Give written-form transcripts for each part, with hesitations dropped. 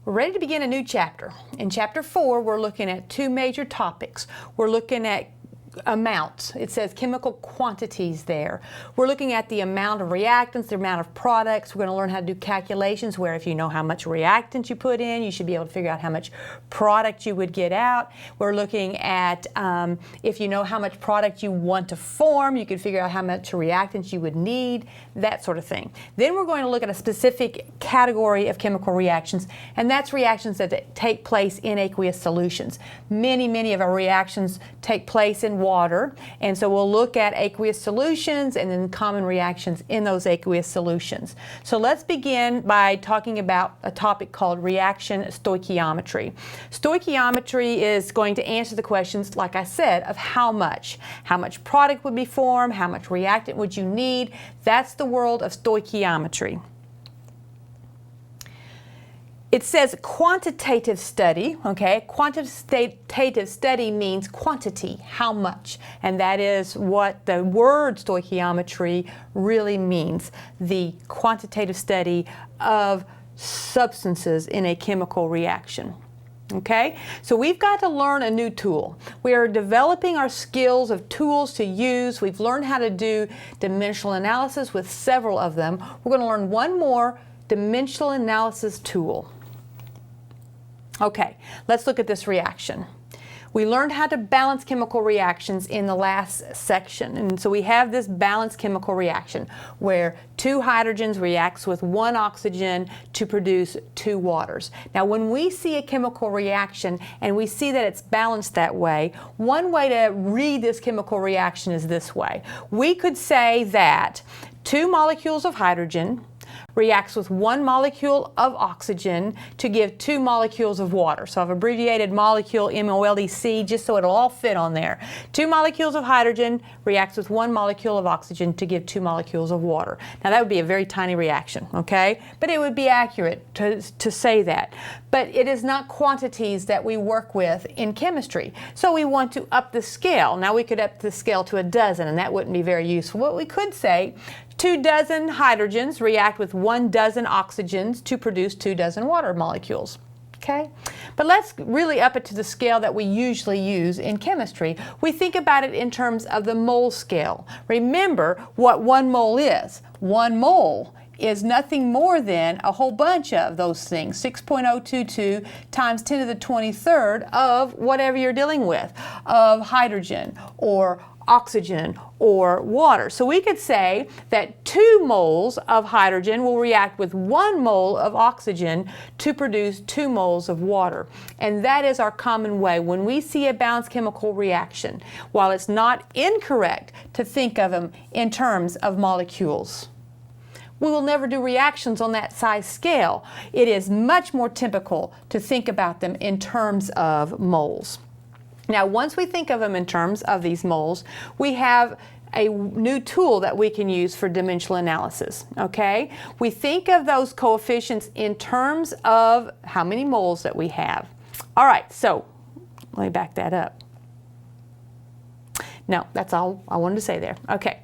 We're ready to begin a new chapter. In chapter 4, we're looking at two major topics. We're looking at amounts. It says chemical quantities there. We're looking at the amount of reactants, the amount of products. We're going to learn how to do calculations where if you know how much reactant you put in, you should be able to figure out how much product you would get out. We're looking at if you know how much product you want to form, you can figure out how much reactants you would need, that sort of thing. Then we're going to look at a specific category of chemical reactions, and that's reactions that take place in aqueous solutions. Many of our reactions take place in water, and so we'll look at aqueous solutions and then common reactions in those aqueous solutions. So let's begin by talking about a topic called reaction stoichiometry. Stoichiometry is going to answer the questions, like I said, of how much product would be formed, how much reactant would you need. That's the world of stoichiometry. It says quantitative study, okay? Quantitative study means quantity, how much. And that is what the word stoichiometry really means, the quantitative study of substances in a chemical reaction. Okay, so we've got to learn a new tool. We are developing our skills of tools to use. We've learned how to do dimensional analysis with several of them. We're going to learn one more dimensional analysis tool. Okay, let's look at this reaction. We learned how to balance chemical reactions in the last section. And so we have this balanced chemical reaction where two hydrogens reacts with one oxygen to produce two waters. Now when we see a chemical reaction and we see that it's balanced that way, one way to read this chemical reaction is this way. We could say that two molecules of hydrogen reacts with one molecule of oxygen to give two molecules of water. So I've abbreviated molecule MOLEC just so it'll all fit on there. Two molecules of hydrogen reacts with one molecule of oxygen to give two molecules of water. Now that would be a very tiny reaction, okay? But it would be accurate to say that. But it is not quantities that we work with in chemistry. So we want to up the scale. Now we could up the scale to a dozen, and that wouldn't be very useful. What we could say, 2 dozen hydrogens react with 1 dozen oxygens to produce 2 dozen water molecules. Okay? But let's really up it to the scale that we usually use in chemistry. We think about it in terms of the mole scale. Remember what 1 mole is. 1 mole is nothing more than a whole bunch of those things, 6.022 times 10 to the 23rd of whatever you're dealing with, of hydrogen or oxygen or water. So we could say that 2 moles of hydrogen will react with 1 mole of oxygen to produce 2 moles of water. And that is our common way when we see a balanced chemical reaction. While it's not incorrect to think of them in terms of molecules, we will never do reactions on that size scale. It is much more typical to think about them in terms of moles. Now, once we think of them in terms of these moles, we have a new tool that we can use for dimensional analysis, okay? We think of those coefficients in terms of how many moles that we have. All right, so let me back that up. No, that's all I wanted to say there. Okay.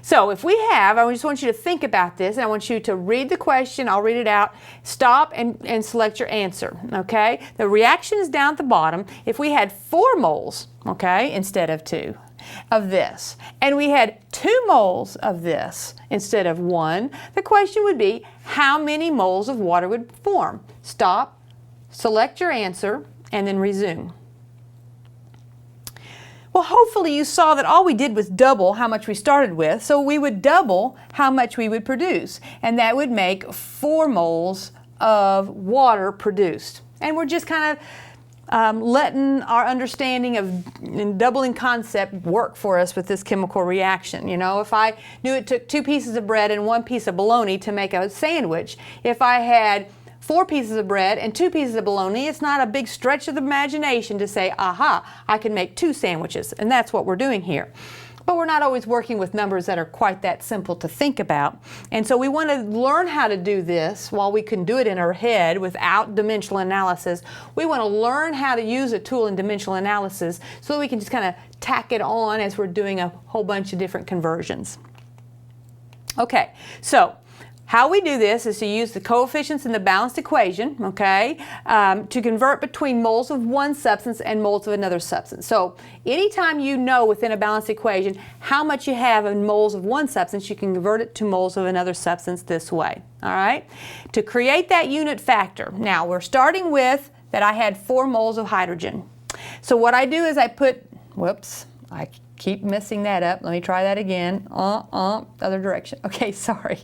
So if we have, I just want you to think about this, and I want you to read the question. I'll read it out. Stop and select your answer, okay? The reaction is down at the bottom. If we had 4 moles, okay, instead of 2 of this, and we had 2 moles of this instead of 1, the question would be, how many moles of water would form? Stop, select your answer, and then resume. Well, hopefully you saw that all we did was double how much we started with, so we would double how much we would produce, and that would make 4 moles of water produced. And we're just kind of letting our understanding of doubling concept work for us with this chemical reaction. You know, if I knew it took 2 pieces of bread and 1 piece of bologna to make a sandwich, if I had 4 pieces of bread and 2 pieces of bologna, it's not a big stretch of the imagination to say, aha, I can make 2 sandwiches. And that's what we're doing here. But we're not always working with numbers that are quite that simple to think about. And so we want to learn how to do this while we can do it in our head without dimensional analysis. We want to learn how to use a tool in dimensional analysis so that we can just kind of tack it on as we're doing a whole bunch of different conversions. Okay, so how we do this is to use the coefficients in the balanced equation, okay, to convert between moles of one substance and moles of another substance. So anytime you know within a balanced equation how much you have in moles of one substance, you can convert it to moles of another substance this way, all right? To create that unit factor, now we're starting with that I had 4 moles of hydrogen. So what I do is I put, whoops, I keep messing that up. Let me try that again. Other direction. Okay, sorry.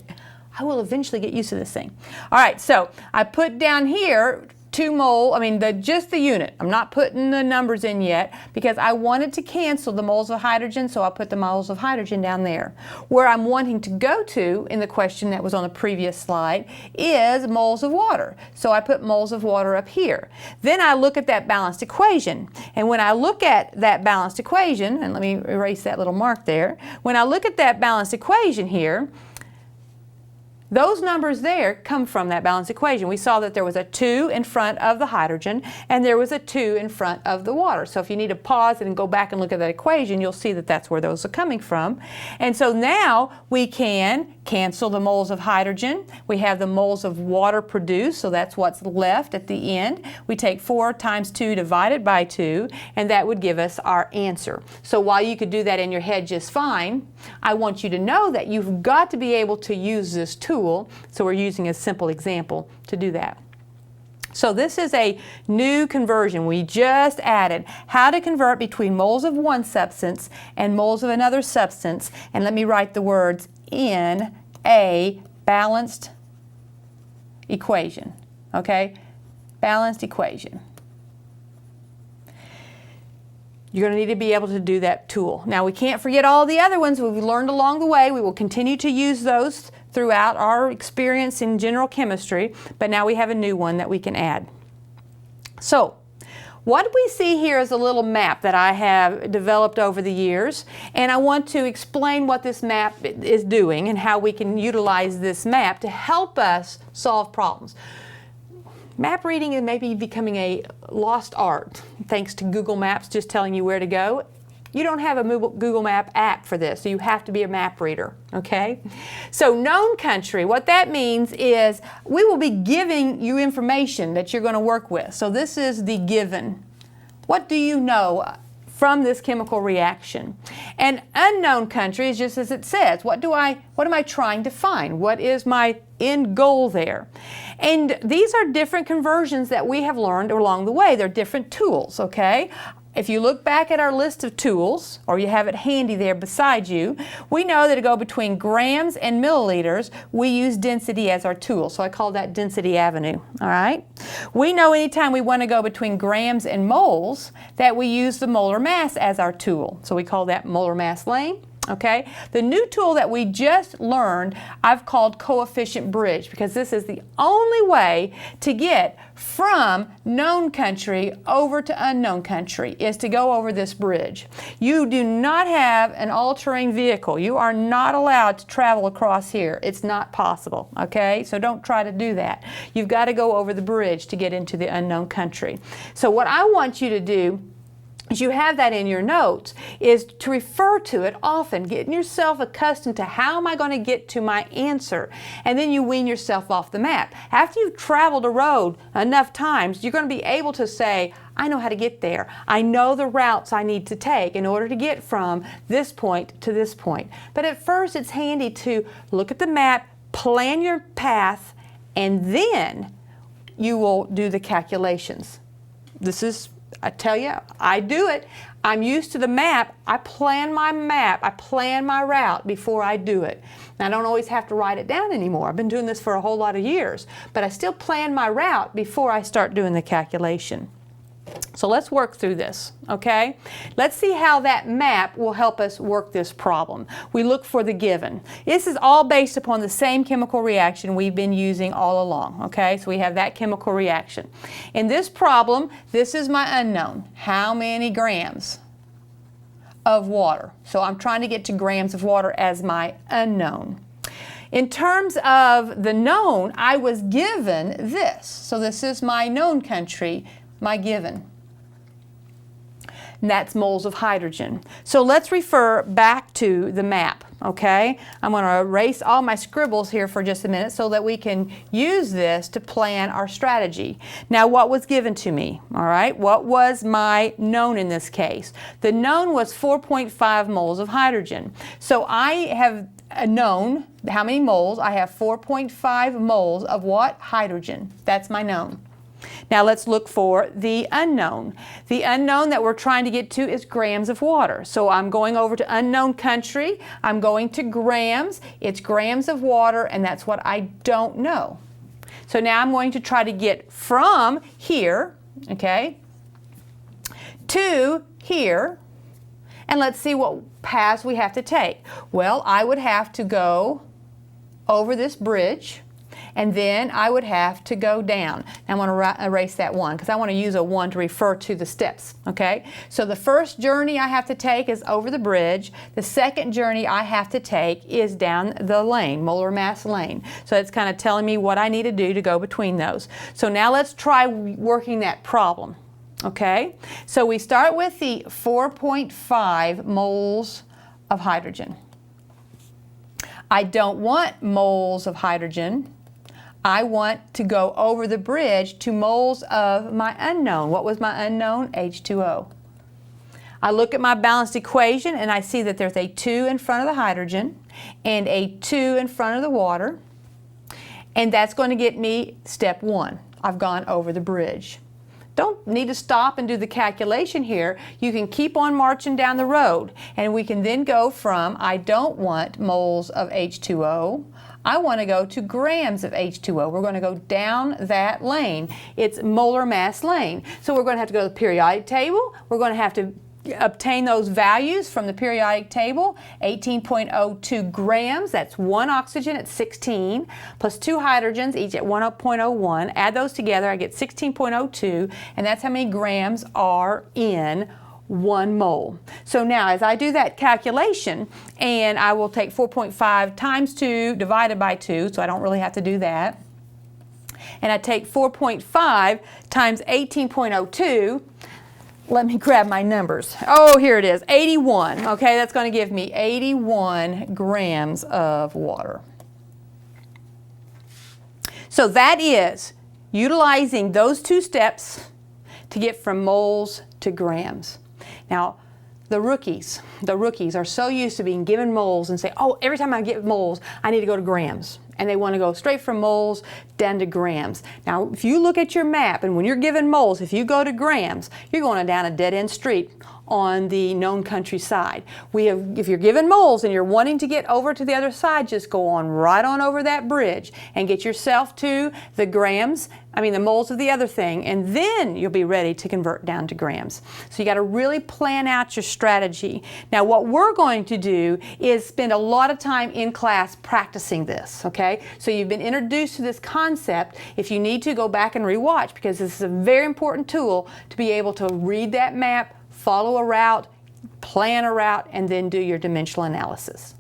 I will eventually get used to this thing. All right, so I put down here 2 mole, just the unit. I'm not putting the numbers in yet because I wanted to cancel the moles of hydrogen, so I put the moles of hydrogen down there. Where I'm wanting to go to in the question that was on the previous slide is moles of water. So I put moles of water up here. Then I look at that balanced equation. And when I look at that balanced equation, and let me erase that little mark there. When I look at that balanced equation here, those numbers there come from that balanced equation. We saw that there was a 2 in front of the hydrogen and there was a 2 in front of the water. So if you need to pause it and go back and look at that equation, you'll see that that's where those are coming from. And so now we can cancel the moles of hydrogen. We have the moles of water produced, so that's what's left at the end. We take 4 times 2 divided by 2, and that would give us our answer. So while you could do that in your head just fine, I want you to know that you've got to be able to use this tool. So we're using a simple example to do that. So this is a new conversion we just added. How to convert between moles of one substance and moles of another substance. And let me write the words in a balanced equation. Okay? Balanced equation. You're going to need to be able to do that tool. Now we can't forget all the other ones we've learned along the way. We will continue to use those throughout our experience in general chemistry, but now we have a new one that we can add. So what we see here is a little map that I have developed over the years, and I want to explain what this map is doing and how we can utilize this map to help us solve problems. Map reading is maybe becoming a lost art thanks to Google Maps just telling you where to go. You don't have a Google Map app for this, so you have to be a map reader, okay? So known country, what that means is we will be giving you information that you're going to work with. So this is the given. What do you know from this chemical reaction? And unknown country is just as it says. What am I trying to find? What is my end goal there? And these are different conversions that we have learned along the way. They're different tools, okay? If you look back at our list of tools, or you have it handy there beside you, we know that to go between grams and milliliters, we use density as our tool. So I call that density avenue, all right? We know anytime we want to go between grams and moles, that we use the molar mass as our tool. So we call that molar mass lane. Okay, the new tool that we just learned I've called coefficient bridge, because this is the only way to get from known country over to unknown country is to go over this bridge. You do not have an all-terrain vehicle. You are not allowed to travel across here. It's not possible, okay? So don't try to do that. You've got to go over the bridge to get into the unknown country. So what I want you to do, as you have that in your notes, is to refer to it often, getting yourself accustomed to how am I going to get to my answer, and then you wean yourself off the map. After you've traveled a road enough times, you're going to be able to say, I know how to get there. I know the routes I need to take in order to get from this point to this point. But at first it's handy to look at the map, plan your path, and then you will do the calculations. I tell you, I do it. I'm used to the map. I plan my map. I plan my route before I do it. And I don't always have to write it down anymore. I've been doing this for a whole lot of years. But I still plan my route before I start doing the calculation. So let's work through this, okay? Let's see how that map will help us work this problem. We look for the given. This is all based upon the same chemical reaction we've been using all along, okay? So we have that chemical reaction. In this problem, this is my unknown. How many grams of water? So I'm trying to get to grams of water as my unknown. In terms of the known, I was given this. So this is my known country, my given. and that's moles of hydrogen. So let's refer back to the map, okay? I'm going to erase all my scribbles here for just a minute so that we can use this to plan our strategy. Now, what was given to me, all right? What was my known in this case? The known was 4.5 moles of hydrogen. So I have known how many moles. I have 4.5 moles of what? Hydrogen. That's my known. Now let's look for the unknown. The unknown that we're trying to get to is grams of water. So I'm going over to unknown country. I'm going to grams. It's grams of water, and that's what I don't know. So now I'm going to try to get from here, okay, to here, and let's see what paths we have to take. Well, I would have to go over this bridge, and then I would have to go down. I'm going to erase that 1 because I want to use a 1 to refer to the steps, okay? So the first journey I have to take is over the bridge. The second journey I have to take is down the lane, molar mass lane. So it's kind of telling me what I need to do to go between those. So now let's try working that problem, okay? So we start with the 4.5 moles of hydrogen. I don't want moles of hydrogen. I want to go over the bridge to moles of my unknown. What was my unknown? H2O. I look at my balanced equation and I see that there's a 2 in front of the hydrogen and a 2 in front of the water. And that's going to get me step 1. I've gone over the bridge. Don't need to stop and do the calculation here. You can keep on marching down the road, and we can then go from I don't want moles of H2O. I want to go to grams of H2O. We're going to go down that lane. It's molar mass lane. So we're going to have to go to the periodic table. We're going to have to obtain those values from the periodic table. 18.02 grams, that's 1 oxygen at 16, plus 2 hydrogens, each at 1.01. Add those together, I get 16.02, and that's how many grams are in 1 mole. So now as I do that calculation, and I will take 4.5 times 2 divided by 2, so I don't really have to do that, and I take 4.5 times 18.02, let me grab my numbers. Oh, here it is, 81. Okay, that's going to give me 81 grams of water. So that is utilizing those 2 steps to get from moles to grams. Now, the rookies are so used to being given moles and say, oh, every time I get moles, I need to go to grams. And they want to go straight from moles down to grams. Now, if you look at your map and when you're given moles, if you go to grams, you're going down a dead-end street on the known countryside. If you're given moles and you're wanting to get over to the other side, just go on right on over that bridge and get yourself to the grams, the moles of the other thing, and then you'll be ready to convert down to grams. So you got to really plan out your strategy. Now what we're going to do is spend a lot of time in class practicing this, okay? So you've been introduced to this concept. If you need to, go back and rewatch, because this is a very important tool to be able to read that map, follow a route, plan a route, and then do your dimensional analysis.